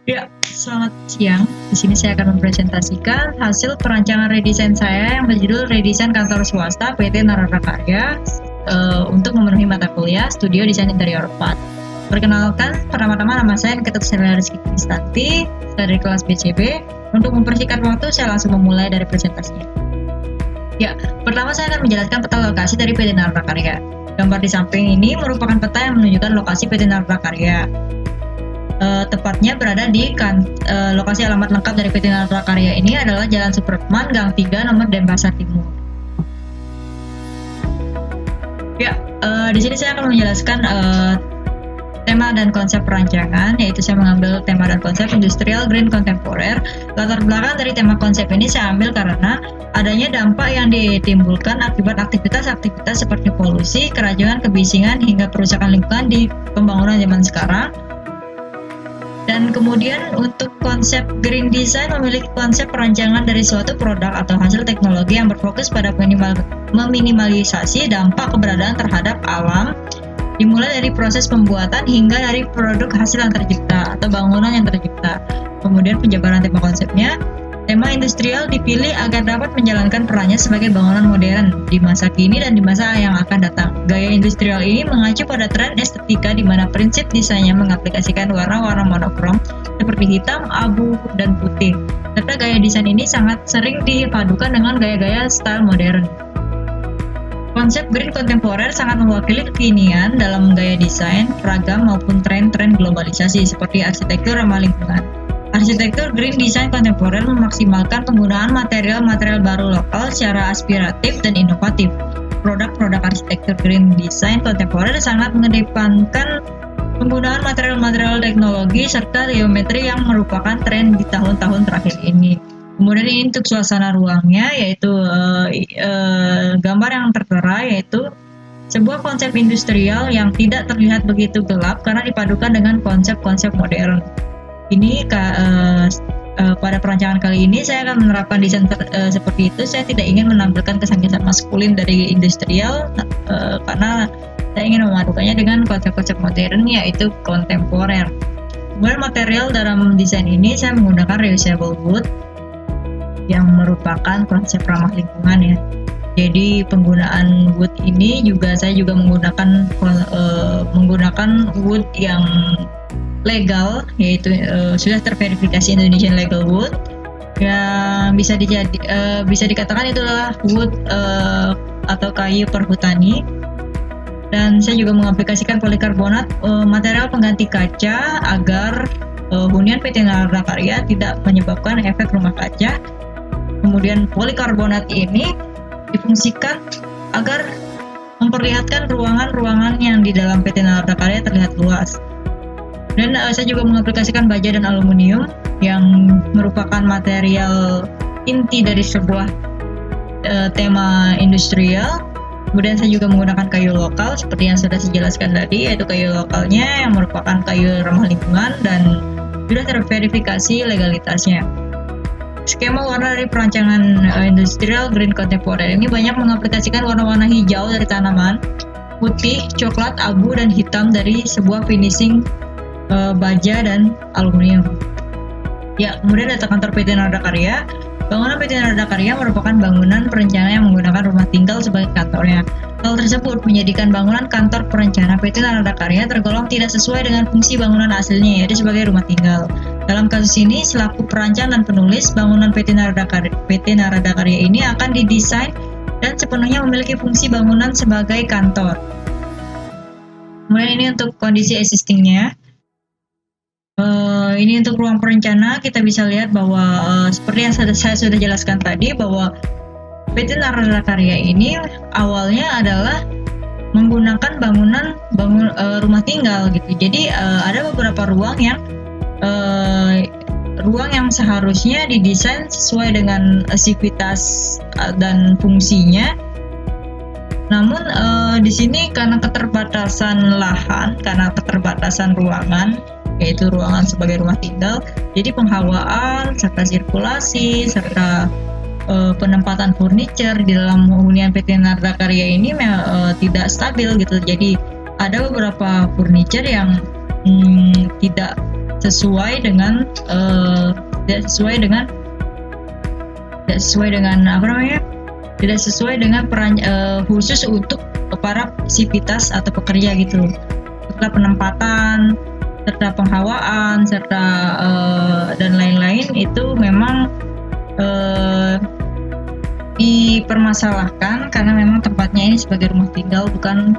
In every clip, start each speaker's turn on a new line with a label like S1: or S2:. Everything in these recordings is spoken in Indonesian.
S1: Ya, selamat siang. Di sini saya akan mempresentasikan hasil perancangan redesain saya yang berjudul Redesain Kantor Swasta PT Narada Karya untuk memenuhi mata kuliah Studio Desain Interior 4. Perkenalkan, pertama-tama nama saya Ketut Selena Rizky Kristanti dari kelas BCB. Untuk mempersingkat waktu, saya langsung memulai dari presentasinya. Ya, pertama saya akan menjelaskan peta lokasi dari PT Narada Karya. Gambar di samping ini merupakan peta yang menunjukkan lokasi PT Narada Karya. Tepatnya berada di lokasi alamat lengkap dari PT Narada Karya ini adalah Jalan Supratman, Gang 3, nomor Denpasar Timur. Ya, di sini saya akan menjelaskan tema dan konsep perancangan, yaitu saya mengambil tema dan konsep industrial green kontemporer. Latar belakang dari tema konsep ini saya ambil karena adanya dampak yang ditimbulkan akibat aktivitas-aktivitas seperti polusi, keracunan, kebisingan, hingga kerusakan lingkungan di pembangunan zaman sekarang. Dan kemudian untuk konsep green design memiliki konsep perancangan dari suatu produk atau hasil teknologi yang berfokus pada meminimalisasi dampak keberadaan terhadap alam, dimulai dari proses pembuatan hingga dari produk hasil yang tercipta atau bangunan yang tercipta. Kemudian penjabaran tema konsepnya, tema industrial dipilih agar dapat menjalankan perannya sebagai bangunan modern di masa kini dan di masa yang akan datang. Gaya industrial ini mengacu pada tren estetika di mana prinsip desainnya mengaplikasikan warna-warna monokrom seperti hitam, abu, dan putih. Serta gaya desain ini sangat sering dipadukan dengan gaya-gaya style modern. Konsep green kontemporer sangat mewakili kekinian dalam gaya desain, ragam maupun tren-tren globalisasi seperti arsitektur ramah lingkungan. Arsitektur green design kontemporer memaksimalkan penggunaan material-material baru lokal secara aspiratif dan inovatif. Produk-produk arsitektur green design kontemporer sangat mengedepankan penggunaan material-material teknologi serta geometri yang merupakan tren di tahun-tahun terakhir ini. Kemudian ini untuk suasana ruangnya, yaitu gambar yang tertera, yaitu sebuah konsep industrial yang tidak terlihat begitu gelap karena dipadukan dengan konsep-konsep modern. Ini pada perancangan kali ini saya akan menerapkan desain seperti itu. Saya tidak ingin menampilkan kesan-kesan maskulin dari industrial karena saya ingin memadukannya dengan konsep-konsep modern, yaitu kontemporer. Kemudian material dalam desain ini saya menggunakan reusable wood yang merupakan konsep ramah lingkungan ya. Jadi penggunaan wood ini saya juga menggunakan wood yang legal, yaitu sudah terverifikasi Indonesian Legal Wood, yang bisa dikatakan itulah wood atau kayu perhutani. Dan saya juga mengaplikasikan polikarbonat, material pengganti kaca, agar hunian PT Narada Karya tidak menyebabkan efek rumah kaca. Kemudian polikarbonat ini difungsikan agar memperlihatkan ruangan-ruangan yang di dalam PT Narada Karya terlihat luas. Dan saya juga mengaplikasikan baja dan aluminium yang merupakan material inti dari sebuah tema industrial. Kemudian saya juga menggunakan kayu lokal seperti yang sudah saya jelaskan tadi, yaitu kayu lokalnya yang merupakan kayu ramah lingkungan dan sudah terverifikasi legalitasnya. Skema warna dari perancangan industrial green kontemporer ini banyak mengaplikasikan warna-warna hijau dari tanaman, putih, coklat, abu, dan hitam dari sebuah finishing baja dan aluminium. Ya, kemudian data kantor PT Narada Karya. Bangunan PT Narada Karya merupakan bangunan perencana yang menggunakan rumah tinggal sebagai kantornya. Hal tersebut menjadikan bangunan kantor perencana PT Narada Karya tergolong tidak sesuai dengan fungsi bangunan aslinya, yaitu sebagai rumah tinggal. Dalam kasus ini, selaku perancang dan penulis, bangunan PT Narada Karya ini akan didesain dan sepenuhnya memiliki fungsi bangunan sebagai kantor. Kemudian ini untuk kondisi existing-nya. Ini untuk ruang perencana, kita bisa lihat bahwa seperti yang saya sudah jelaskan tadi, bahwa PT Narada Karya ini awalnya adalah menggunakan rumah tinggal gitu. Jadi ada beberapa ruang yang seharusnya didesain sesuai dengan sivitas dan fungsinya. Namun di sini karena keterbatasan lahan, karena keterbatasan ruangan, yaitu ruangan sebagai rumah tinggal, jadi penghawaan serta sirkulasi serta penempatan furniture di dalam hunian PT Narada Karya ini tidak stabil gitu. Jadi ada beberapa furniture yang tidak sesuai dengan tidak sesuai dengan peran khusus untuk para sivitas atau pekerja gitu, serta penempatan, serta penghawaan, serta dan lain-lain itu memang dipermasalahkan karena memang tempatnya ini sebagai rumah tinggal bukan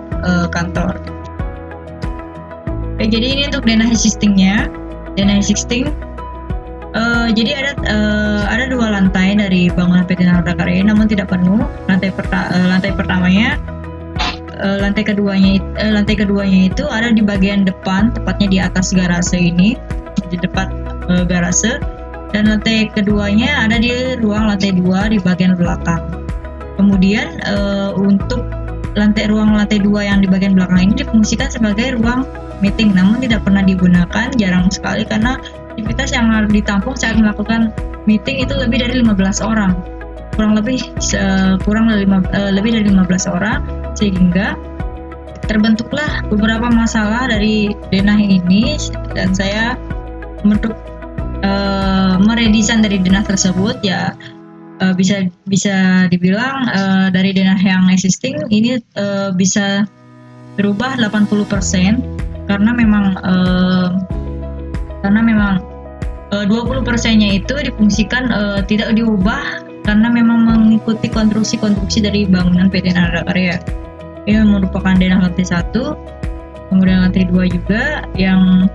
S1: kantor. Oke, jadi ini untuk denah existing-nya. Denah existing, jadi ada 2 lantai dari bangunan PT Narada Karya, namun tidak penuh. Lantai pertamanya, lantai keduanya itu ada di bagian depan, tepatnya di atas garase ini, di depan garase. Dan lantai keduanya ada di ruang lantai 2 di bagian belakang. Kemudian untuk ruang lantai 2 yang di bagian belakang ini difungsikan sebagai ruang meeting, namun tidak pernah digunakan, jarang sekali, karena aktivitas yang harus ditampung saat melakukan meeting itu lebih dari 15 orang, lebih dari 15 orang, sehingga terbentuklah beberapa masalah dari denah ini, dan saya untuk meredesain dari denah tersebut ya. Bisa dibilang dari denah yang existing ini bisa berubah 80%, karena memang 20%-nya itu difungsikan tidak diubah karena memang mengikuti konstruksi dari bangunan PT Narada Karya. Ini merupakan denah lantai 1, kemudian lantai 2 juga yang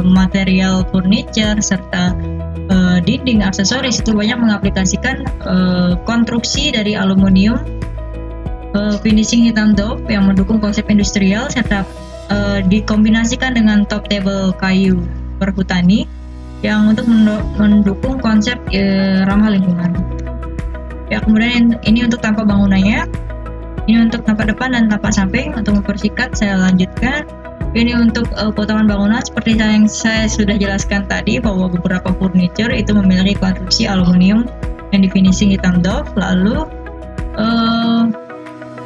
S1: material furniture serta dinding aksesoris itu banyak mengaplikasikan konstruksi dari aluminium, finishing hitam dop yang mendukung konsep industrial, serta dikombinasikan dengan top table kayu perhutani yang untuk mendukung konsep ramah lingkungan. Ya, kemudian ini untuk tampak bangunannya, ini untuk tampak depan dan tampak samping. Untuk mempersingkat saya lanjutkan. Ini untuk potongan bangunan seperti yang saya sudah jelaskan tadi, bahwa beberapa furniture itu memiliki konstruksi aluminium yang di finishing hitam dop, lalu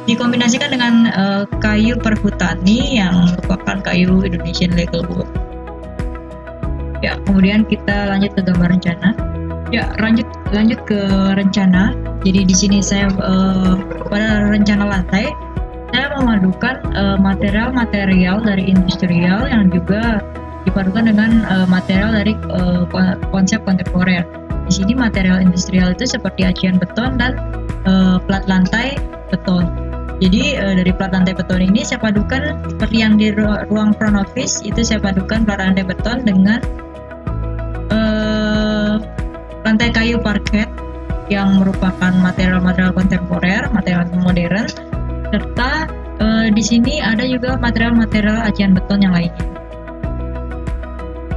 S1: dikombinasikan dengan kayu perhutani yang merupakan kayu Indonesian Legal Wood. Ya, kemudian kita lanjut ke gambar rencana. Ya, lanjut ke rencana. Jadi di sini saya pada rencana lantai saya memadukan material-material dari industrial yang juga dipadukan dengan material dari konsep kontemporer. Di sini material industrial itu seperti acian beton dan plat lantai beton. Jadi dari plat lantai beton ini saya padukan seperti yang di ruang front office, itu saya padukan plat lantai beton dengan lantai kayu parket yang merupakan material-material kontemporer, material modern, serta di sini ada juga material-material acian beton yang lainnya.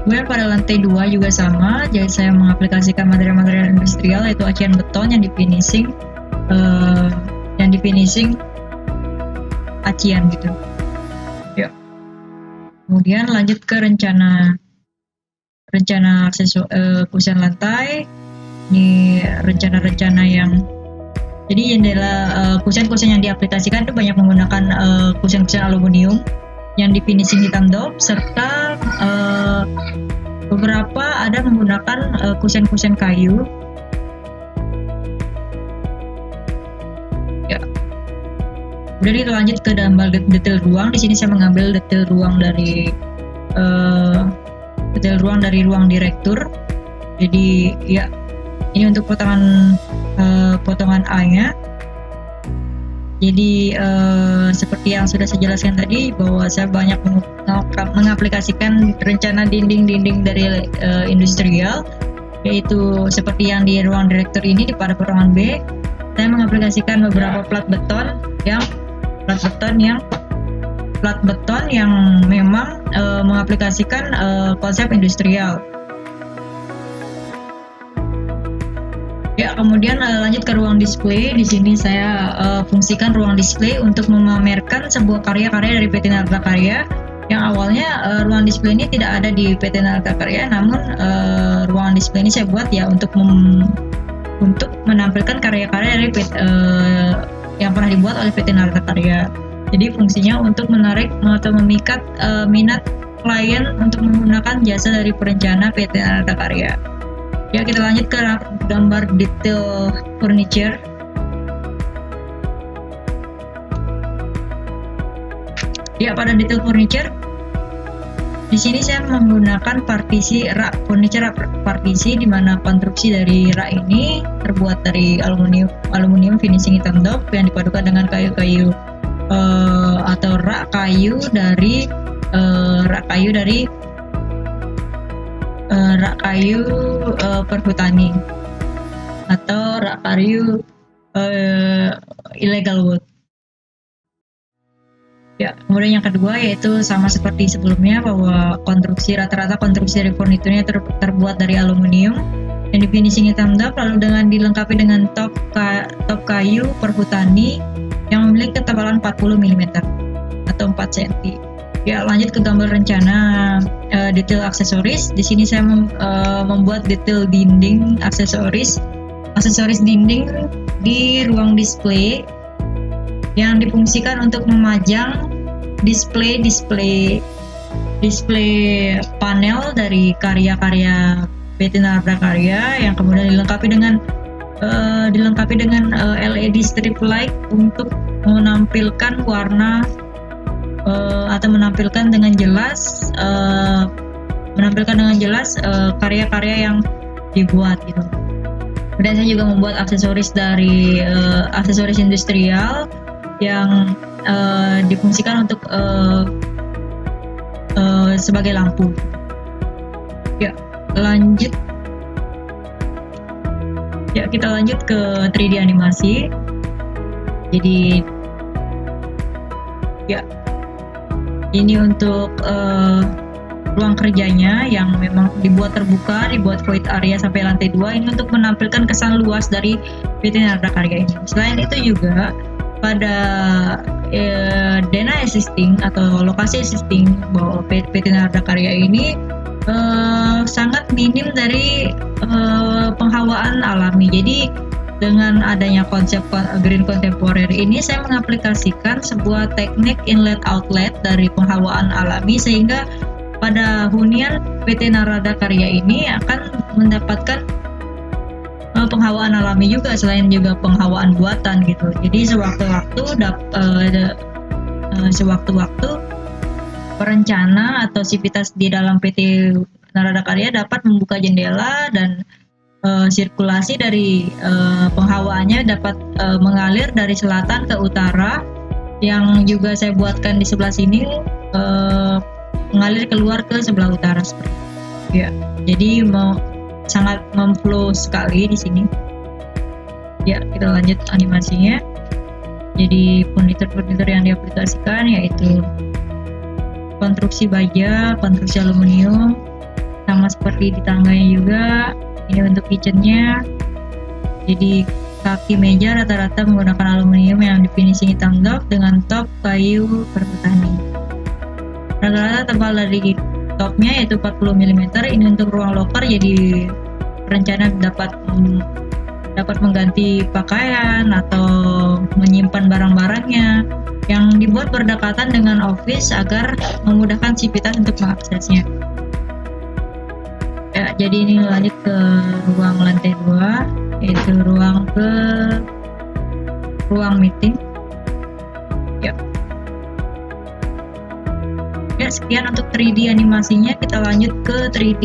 S1: Kemudian pada lantai 2 juga sama, jadi saya mengaplikasikan material-material industrial yaitu acian beton yang di finishing acian gitu. Ya. Kemudian lanjut ke rencana kusen lantai. Ini rencana-rencana yang jadi jendela kusen-kusen yang diaplikasikan itu banyak menggunakan kusen-kusen aluminium yang di finishing hitam dop, serta beberapa ada menggunakan kusen-kusen kayu. Ya. Kemudian kita lanjut ke gambar detail ruang. Di sini saya mengambil detail ruang dari ruang direktur. Jadi ya, ini untuk potongan A-nya. Jadi seperti yang sudah saya jelaskan tadi, bahwa saya banyak mengaplikasikan rencana dinding-dinding dari industrial, yaitu seperti yang di ruang direktur ini pada potongan B. Saya mengaplikasikan beberapa plat beton yang memang mengaplikasikan konsep industrial. Ya, kemudian lanjut ke ruang display. Di sini saya fungsikan ruang display untuk memamerkan sebuah karya-karya dari PT Narada Karya. Yang awalnya ruang display ini tidak ada di PT Narada Karya, namun ruangan display ini saya buat ya untuk menampilkan karya-karya dari yang pernah dibuat oleh PT Narada Karya. Jadi fungsinya untuk menarik atau memikat minat klien untuk menggunakan jasa dari perencana PT Narada Karya. Ya, kita lanjut ke gambar detail furniture. Ya, pada detail furniture di sini saya menggunakan partisi rak furniture partisi, di mana konstruksi dari rak ini terbuat dari aluminium finishing hitam dop yang dipadukan dengan kayu-kayu atau rak kayu dari perhutani atau rak kayu illegal wood. Ya, kemudian yang kedua yaitu sama seperti sebelumnya, bahwa rata-rata konstruksi dari furniturnya terbuat dari aluminium yang di finishing hitam dop, lalu dilengkapi dengan top kayu perhutani yang memiliki ketebalan 40 mm atau 4 cm. Ya, lanjut ke gambar rencana detail aksesoris. Di sini saya membuat detail dinding aksesoris dinding di ruang display yang difungsikan untuk memajang display panel dari karya-karya PT Narada Karya yang kemudian dilengkapi dengan LED strip light untuk menampilkan warna atau menampilkan dengan jelas karya-karya yang dibuat gitu. Kemudian saya juga membuat aksesoris dari aksesoris industrial yang difungsikan untuk sebagai lampu. Ya, kita lanjut ke 3D animasi. Jadi ya, ini untuk ruang kerjanya yang memang dibuat terbuka, dibuat void area sampai lantai 2, ini untuk menampilkan kesan luas dari PT Narada Karya ini. Selain itu juga pada dena existing atau lokasi existing bahwa PT Narada Karya ini sangat minim dari penghawaan alami. Jadi dengan adanya konsep green contemporary ini, saya mengaplikasikan sebuah teknik inlet outlet dari penghawaan alami, sehingga pada hunian PT Narada Karya ini akan mendapatkan penghawaan alami juga, selain juga penghawaan buatan gitu. Jadi sewaktu-waktu perencana atau sivitas di dalam PT Narada Karya dapat membuka jendela dan sirkulasi dari penghawaannya dapat mengalir dari selatan ke utara, yang juga saya buatkan di sebelah sini mengalir keluar ke sebelah utara seperti itu. Ya, jadi sangat memflow sekali di sini. Ya, kita lanjut animasinya. Jadi furnitur yang diaplikasikan yaitu konstruksi baja, konstruksi aluminium, sama seperti di tangganya juga. Ini untuk kitchennya. Jadi kaki meja rata-rata menggunakan aluminium yang di finishing hitam dop dengan top kayu perhutani. Rata-rata tebal dari topnya yaitu 40 mm. Ini untuk ruang loker, jadi rencana dapat mengganti pakaian atau menyimpan barang-barangnya yang dibuat berdekatan dengan office agar memudahkan sivitas untuk mengaksesnya. Ya, jadi ini lanjut ke ruang lantai 2, yaitu ruang meeting. Ya. Ya, sekian untuk 3D animasinya. Kita lanjut ke 3D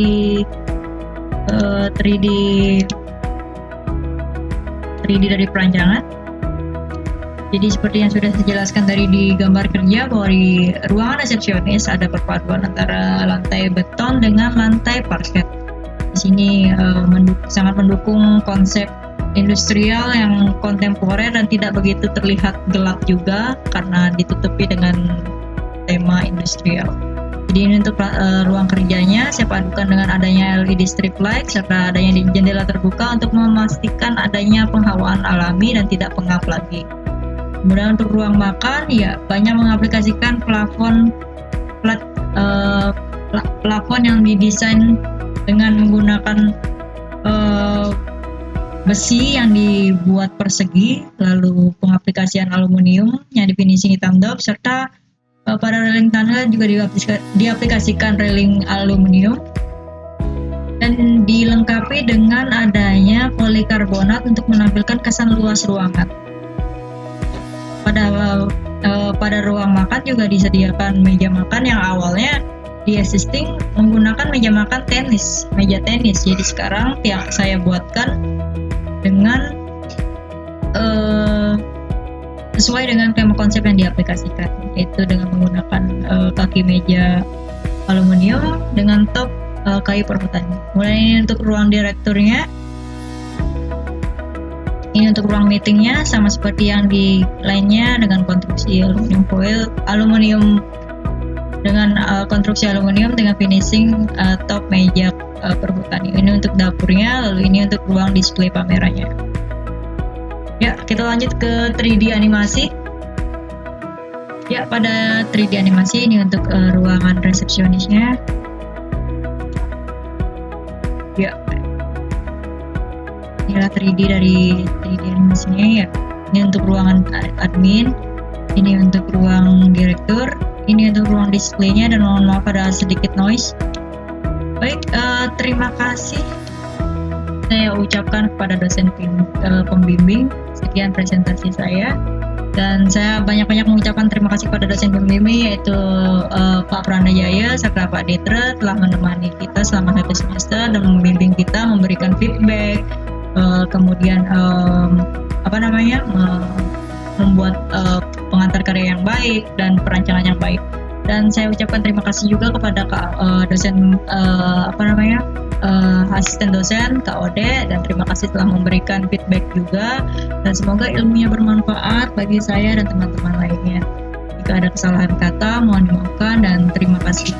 S1: dari perancangan. Jadi seperti yang sudah saya jelaskan tadi di gambar kerja, bahwa di ruangan resepsionis ada perpaduan antara lantai beton dengan lantai parket. Di sini sangat mendukung konsep industrial yang kontemporer dan tidak begitu terlihat gelap juga karena ditutupi dengan tema industrial. Jadi ini untuk ruang kerjanya saya padukan dengan adanya LED strip light serta adanya jendela terbuka untuk memastikan adanya penghawaan alami dan tidak pengap lagi. Kemudian untuk ruang makan, ya banyak mengaplikasikan plafon yang didesain dengan menggunakan besi yang dibuat persegi, lalu pengaplikasian aluminium yang di finishing hitam dop, serta Pada railing tunnel juga diaplikasikan railing aluminium dan dilengkapi dengan adanya polikarbonat untuk menampilkan kesan luas ruangan. Pada ruang makan juga disediakan meja makan yang awalnya di existing menggunakan meja tenis. Jadi sekarang yang saya buatkan dengan sesuai dengan tema konsep yang diaplikasikan, yaitu dengan menggunakan kaki meja aluminium dengan top kayu perhutani. Mulai ini untuk ruang direkturnya, ini untuk ruang meetingnya sama seperti yang di lainnya dengan konstruksi aluminium dengan konstruksi aluminium dengan finishing top meja perhutani. Ini untuk dapurnya, lalu ini untuk ruang display pamerannya. Ya, kita lanjut ke 3D animasi. Ya, pada 3D animasi ini untuk ruangan resepsionisnya. Ya, inilah 3D dari 3D animasinya ya. Ini untuk ruangan admin, ini untuk ruang direktur, ini untuk ruang displaynya, dan mohon maaf ada sedikit noise. Baik, terima kasih saya ucapkan kepada dosen pembimbing. Sekian presentasi saya, dan saya banyak-banyak mengucapkan terima kasih kepada dosen pembimbing yaitu Pak Pranajaya serta Pak Detra telah menemani kita selama 1 semester dan membimbing kita, memberikan feedback, kemudian membuat pengantar karya yang baik dan perancangan yang baik. Dan saya ucapkan terima kasih juga kepada dosen asisten dosen Kak Ode, dan terima kasih telah memberikan feedback juga, dan semoga ilmunya bermanfaat bagi saya dan teman-teman lainnya. Jika ada kesalahan kata mohon dimaafkan, dan terima kasih.